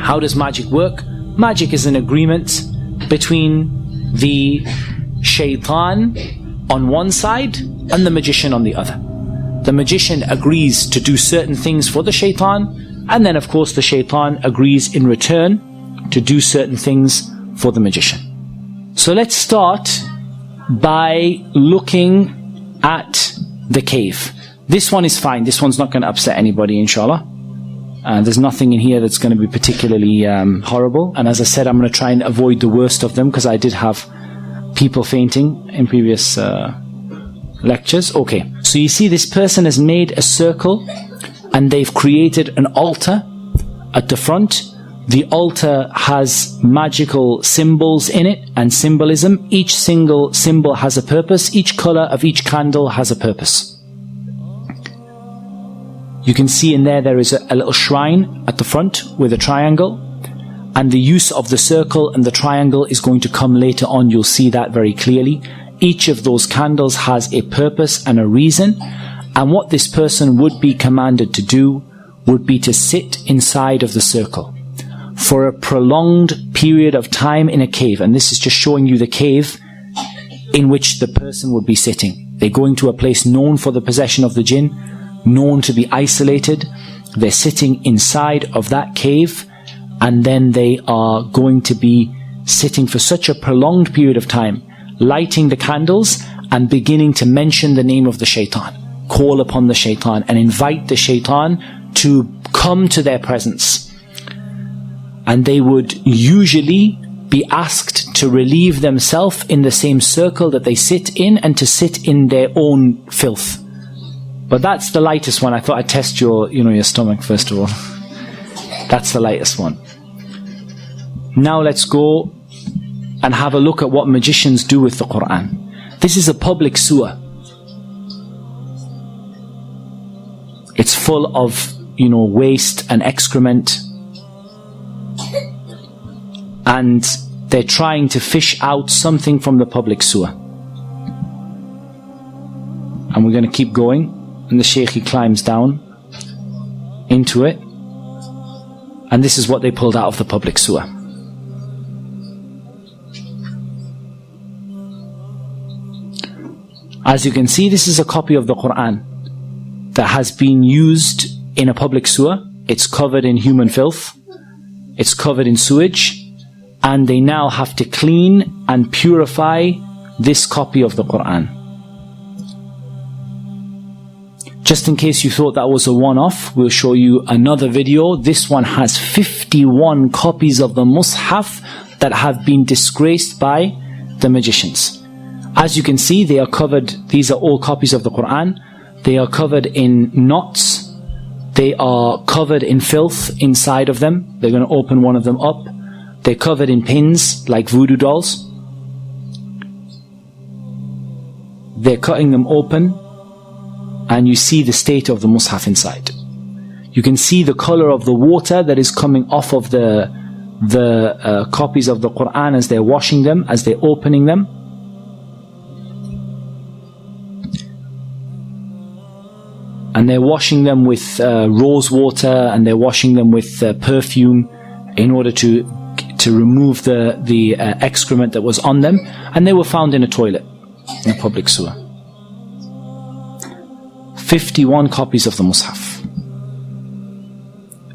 How does magic work? Magic is an agreement between the shaitan on one side and the magician on the other. The magician agrees to do certain things for the shaitan, and then of course the shaitan agrees in return to do certain things for the magician. So let's start by looking at the cave. This one is fine. This one's not going to upset anybody, inshallah. There's nothing in here that's going to be particularly horrible. And as I said, I'm going to try and avoid the worst of them, because I did have people fainting in previous lectures. Okay, so you see this person has made a circle and they've created an altar at the front. The altar has magical symbols in it and symbolism. Each single symbol has a purpose. Each color of each candle has a purpose. You can see in there is a little shrine at the front with a triangle. And the use of the circle and the triangle is going to come later on. You'll see that very clearly. Each of those candles has a purpose and a reason. And what this person would be commanded to do would be to sit inside of the circle for a prolonged period of time in a cave. And this is just showing you the cave in which the person would be sitting. They're going to a place known for the possession of the jinn, known to be isolated. They're sitting inside of that cave, and then they are going to be sitting for such a prolonged period of time, lighting the candles and beginning to mention the name of the shaitan, call upon the shaitan and invite the shaitan to come to their presence. And they would usually be asked to relieve themselves in the same circle that they sit in, and to sit in their own filth. But that's the lightest one. I thought I'd test your stomach first of all. That's the lightest one. Now let's go and have a look at what magicians do with the Quran. This is a public sewer. It's full of, waste and excrement. And they're trying to fish out something from the public sewer. And we're going to keep going. And the Shaykh, he climbs down into it. And this is what they pulled out of the public sewer. As you can see, this is a copy of the Quran that has been used in a public sewer. It's covered in human filth. It's covered in sewage. And they now have to clean and purify this copy of the Quran. Just in case you thought that was a one-off, we'll show you another video. This one has 51 copies of the Mus'haf that have been disgraced by the magicians. As you can see, they are covered, these are all copies of the Quran. They are covered in knots. They are covered in filth inside of them. They're going to open one of them up. They're covered in pins like voodoo dolls. They're cutting them open, and you see the state of the Mus'haf inside. You can see the color of the water that is coming off of the copies of the Quran as they're washing them, as they're opening them. And they're washing them with rose water, and they're washing them with perfume in order to remove the excrement that was on them. And they were found in a toilet, in a public sewer. 51 copies of the Mus'haf.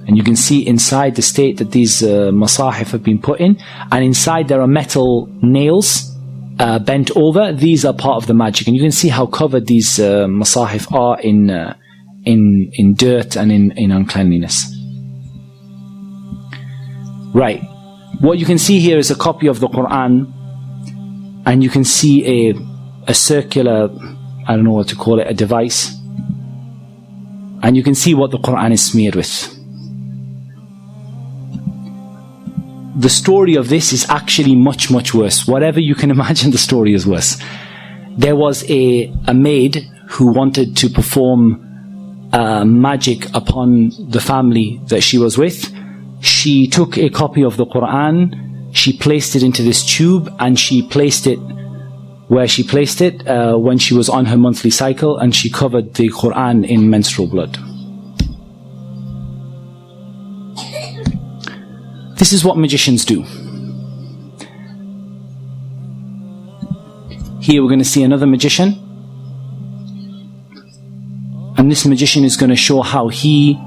And you can see inside the state that these masahif have been put in. And inside there are metal nails bent over. These are part of the magic. And you can see how covered these masahif are in dirt and in uncleanliness. Right. What you can see here is a copy of the Quran, and you can see a circular, I don't know what to call it, a device. And you can see what the Quran is smeared with. The story of this is actually much, much worse. Whatever you can imagine, the story is worse. There was a maid who wanted to perform magic upon the family that she was with. She took a copy of the Quran, she placed it into this tube, and she placed it where she placed it when she was on her monthly cycle, and she covered the Quran in menstrual blood. This is what magicians do. Here we're going to see another magician. And this magician is going to show how he's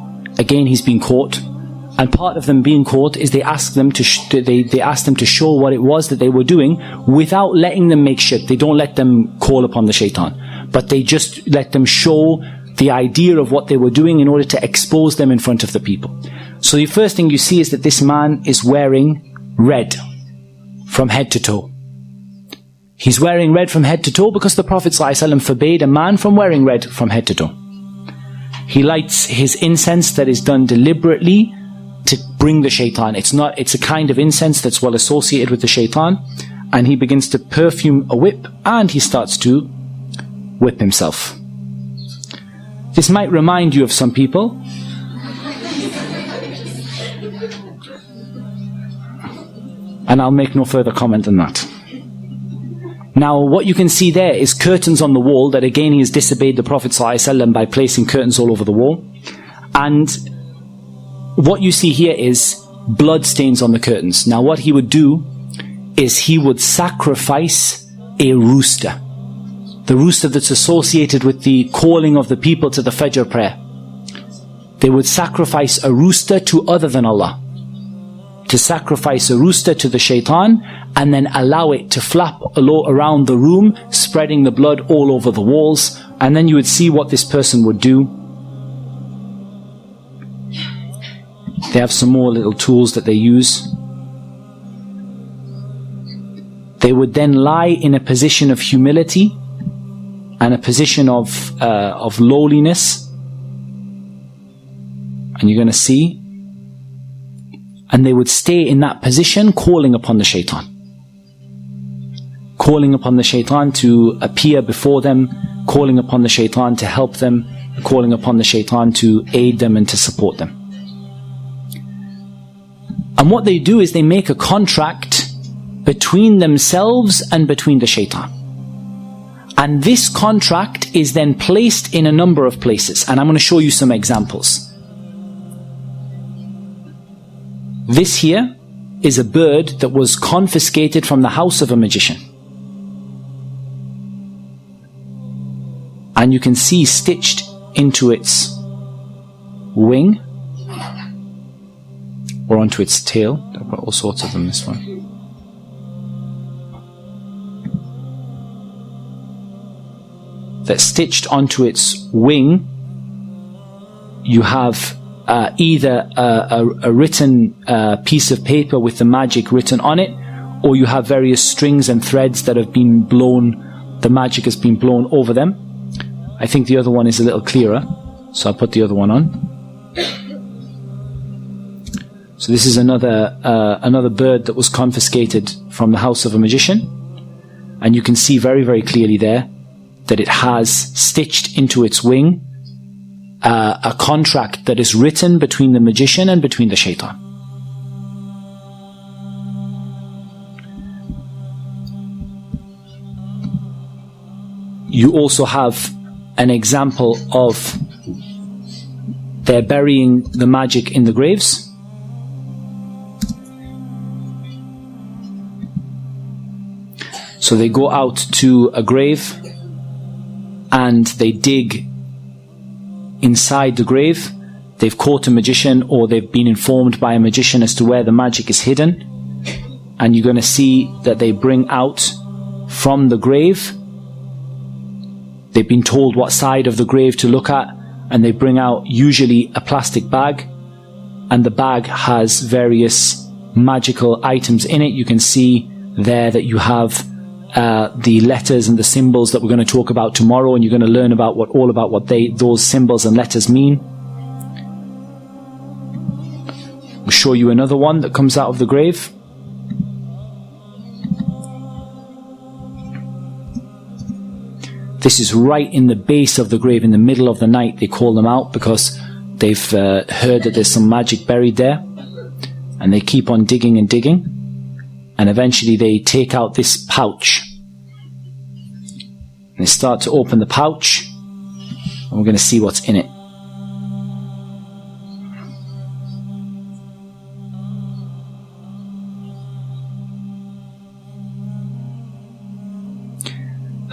been caught. And part of them being caught is they ask them to they ask them to show what it was that they were doing without letting them make shirk. They don't let them call upon the shaitan, but they just let them show the idea of what they were doing in order to expose them in front of the people. So the first thing you see is that this man is wearing red from head to toe. He's wearing red from head to toe because the Prophet ﷺ forbade a man from wearing red from head to toe. He lights his incense that is done deliberately to bring the shaitan. It's a kind of incense that's well associated with the shaitan, and he begins to perfume a whip and he starts to whip himself. This might remind you of some people. And I'll make no further comment than that. Now, what you can see there is curtains on the wall that again he has disobeyed the Prophet ﷺ by placing curtains all over the wall. And what you see here is blood stains on the curtains. Now, what he would do is he would sacrifice a rooster. The rooster that's associated with the calling of the people to the Fajr prayer. They would sacrifice a rooster to other than Allah. To sacrifice a rooster to the shaitan and then allow it to flap around the room, spreading the blood all over the walls. And then you would see what this person would do. They have some more little tools that they use. They would then lie in a position of humility and a position of lowliness, and you're going to see, and they would stay in that position calling upon the shaitan, calling upon the shaitan to appear before them, calling upon the shaitan to help them, calling upon the shaitan to aid them and to support them. And what they do is they make a contract between themselves and between the shaitan. And this contract is then placed in a number of places. And I'm going to show you some examples. This here is a bird that was confiscated from the house of a magician. And you can see stitched into its wing, or onto its tail. I've got all sorts of them, this one. That's stitched onto its wing. You have either a written piece of paper with the magic written on it, or you have various strings and threads that have been blown, the magic has been blown over them. I think the other one is a little clearer, so I'll put the other one on. So this is another bird that was confiscated from the house of a magician, and you can see very, very clearly there that it has stitched into its wing a contract that is written between the magician and between the shaitan. You also have an example of they're burying the magic in the graves. So they go out to a grave and they dig inside the grave. They've caught a magician, or they've been informed by a magician as to where the magic is hidden. And you're going to see that they bring out from the grave, they've been told what side of the grave to look at, and they bring out usually a plastic bag, and the bag has various magical items in it. You can see there that you have the letters and the symbols that we're going to talk about tomorrow, and you're going to learn about what those symbols and letters mean. We'll show you another one that comes out of the grave. This is right in the base of the grave, in the middle of the night. They call them out because they've heard that there's some magic buried there, and they keep on digging and digging. And eventually they take out this pouch. And they start to open the pouch, and we're going to see what's in it.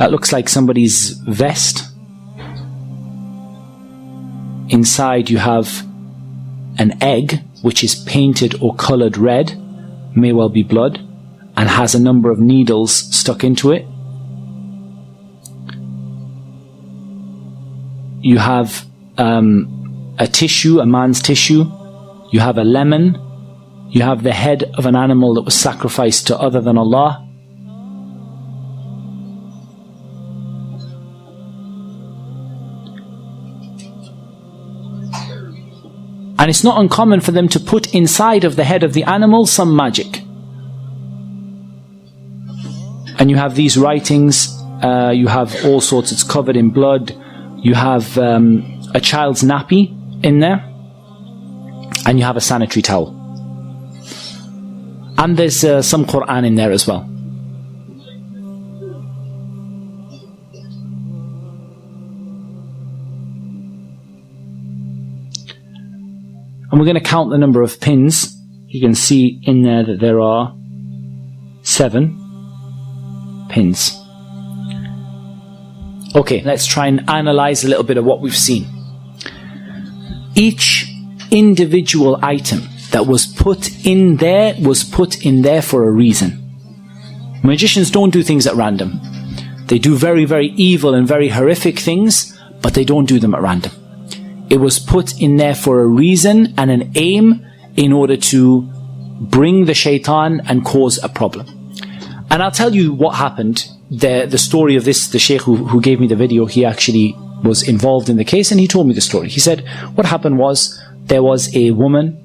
That looks like somebody's vest. Inside you have an egg which is painted or coloured red, may well be blood, and has a number of needles stuck into it. You have a tissue, a man's tissue. You have a lemon. You have the head of an animal that was sacrificed to other than Allah. And it's not uncommon for them to put inside of the head of the animal some magic. And you have these writings, you have all sorts, it's covered in blood. You have a child's nappy in there. And you have a sanitary towel. And there's some Quran in there as well. And we're going to count the number of pins. You can see in there that there are 7 pins. Okay, let's try and analyze a little bit of what we've seen. Each individual item that was put in there for a reason. Magicians don't do things at random. They do very, very evil and very horrific things, but they don't do them at random. It was put in there for a reason and an aim in order to bring the shaitan and cause a problem. And I'll tell you what happened. The story of this, the sheikh who gave me the video, he actually was involved in the case and he told me the story. He said what happened was there was a woman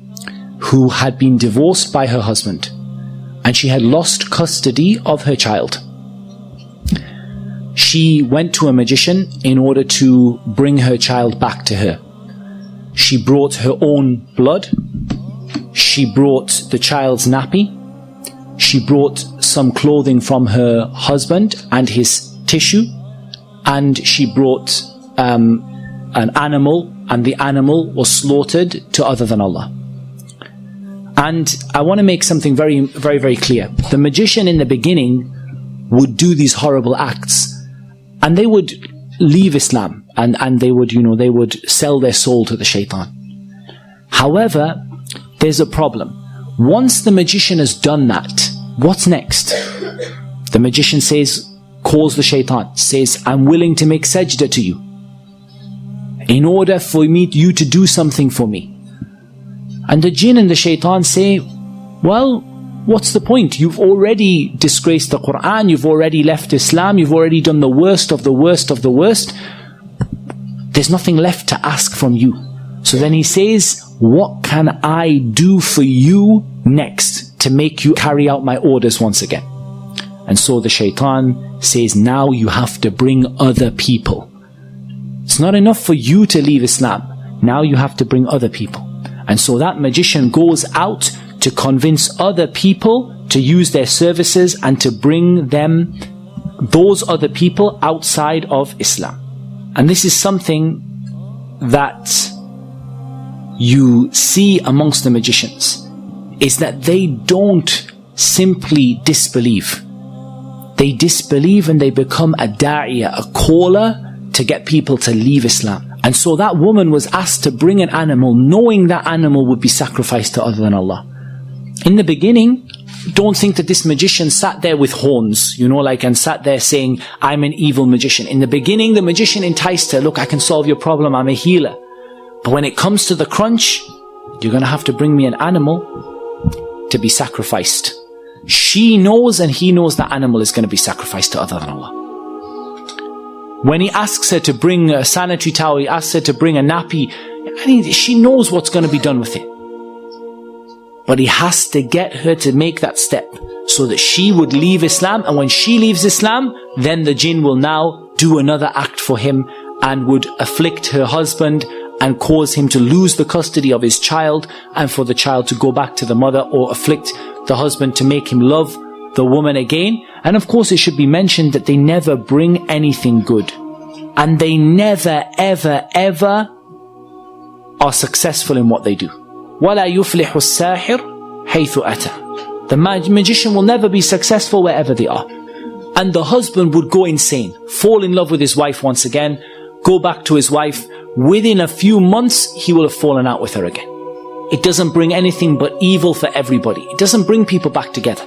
who had been divorced by her husband and she had lost custody of her child. She went to a magician in order to bring her child back to her. She brought her own blood. She brought the child's nappy. She brought some clothing from her husband and his tissue. And she brought an animal, and the animal was slaughtered to other than Allah. And I want to make something very, very, very clear. The magician in the beginning would do these horrible acts, and they would leave Islam, and they would, they would sell their soul to the shaitan. However, there's a problem. Once the magician has done that, what's next? The magician calls the shaitan, says, I'm willing to make sajda to you in order for you to do something for me. And the jinn and the shaitan say, well, what's the point? You've already disgraced the Quran, you've already left Islam, you've already done the worst of the worst of the worst. There's nothing left to ask from you. So then he says, what can I do for you next to make you carry out my orders once again? And so the shaitan says, now you have to bring other people. It's not enough for you to leave Islam. Now you have to bring other people. And so that magician goes out to convince other people to use their services and to bring them, those other people, outside of Islam. And this is something that you see amongst the magicians, is that they don't simply disbelieve. They disbelieve and they become a da'iyah, a caller to get people to leave Islam. And so that woman was asked to bring an animal, knowing that animal would be sacrificed to other than Allah. In the beginning, don't think that this magician sat there with horns, and sat there saying, I'm an evil magician. In the beginning, the magician enticed her, look, I can solve your problem, I'm a healer. But when it comes to the crunch, you're going to have to bring me an animal to be sacrificed. She knows and he knows that animal is going to be sacrificed to other than Allah. When he asks her to bring a sanitary towel, he asks her to bring a nappy, she knows what's going to be done with it. But he has to get her to make that step so that she would leave Islam. And when she leaves Islam, then the jinn will now do another act for him and would afflict her husband and cause him to lose the custody of his child, and for the child to go back to the mother, or afflict the husband to make him love the woman again. And of course it should be mentioned that they never bring anything good. And they never, ever, ever are successful in what they do. وَلَا يُفْلِحُ السَّاحِرُ حَيْثُ أَتَى. The magician will never be successful wherever they are. and the husband would go insane, fall in love with his wife once again, go back to his wife. Within a few months, he will have fallen out with her again. It doesn't bring anything but evil for everybody. It doesn't bring people back together.